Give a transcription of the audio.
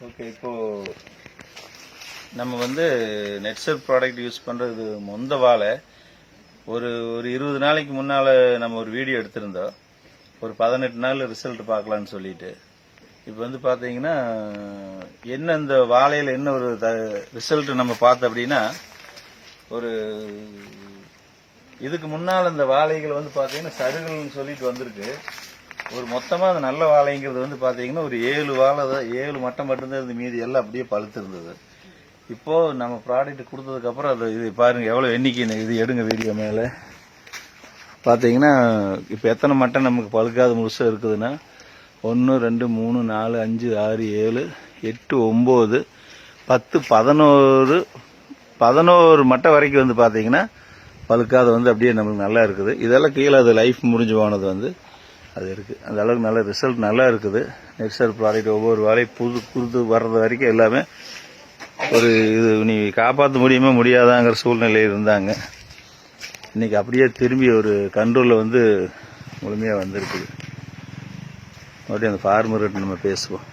Okay, இப்போது நம்ம வந்து நெட்சர் ப்ராடக்ட் யூஸ் பண்ணுறது மொந்த வாழை ஒரு 20 நாளைக்கு முன்னால் நம்ம ஒரு வீடியோ எடுத்திருந்தோம். ஒரு 18 நாள் ரிசல்ட் பார்க்கலான்னு சொல்லிட்டு. இப்போ வந்து பார்த்தீங்கன்னா என்ன இந்த வாழையில் என்ன ஒரு ரிசல்ட் நம்ம பார்த்தோம் அப்படின்னா, ஒரு இதுக்கு முன்னால் இந்த வாழைகள் வந்து பார்த்தீங்கன்னா சருகல்னு சொல்லிட்டு வந்திருக்கு. ஒரு மொத்தமாக அந்த நல்ல வாழைங்கிறது வந்து பார்த்தீங்கன்னா ஒரு 7 வாழை தான், 7 மட்டம் மட்டும்தான் இருந்து மீதி எல்லாம் அப்படியே பழுத்து இருந்தது. இப்போது நம்ம ப்ராடக்ட் கொடுத்ததுக்கப்புறம் அது இது பாருங்கள் எவ்வளோ எண்ணிக்கை. இது எடுங்க வீடியோ மேலே பார்த்தீங்கன்னா இப்போ எத்தனை மட்டம் நமக்கு பழுக்காத முழுசாக இருக்குதுன்னா 1 2 3 4 5 6 7 8 9 10 11 மட்டம் வரைக்கும் வந்து பார்த்தீங்கன்னா பழுக்காத வந்து அப்படியே நம்மளுக்கு நல்லா இருக்குது. இதெல்லாம் கீழே அது லைஃப் முடிஞ்சு போனது வந்து அது இருக்குது. அந்த அளவுக்கு நல்ல ரிசல்ட் நல்லா இருக்குது. நெட்சர் ப்ராடக்ட் ஒவ்வொரு வாழையும் புது வர்றது வரைக்கும் எல்லாமே ஒரு இது நீ காப்பாற்ற முடியுமா முடியாதாங்கிற சூழ்நிலையில் இருந்தாங்க. இன்றைக்கி அப்படியே திரும்பி ஒரு கண்ட்ரோலில் வந்து முழுமையாக வந்திருக்குது. மறுபடியும் அந்த ஃபார்மர்கிட்ட நம்ம பேசுவோம்.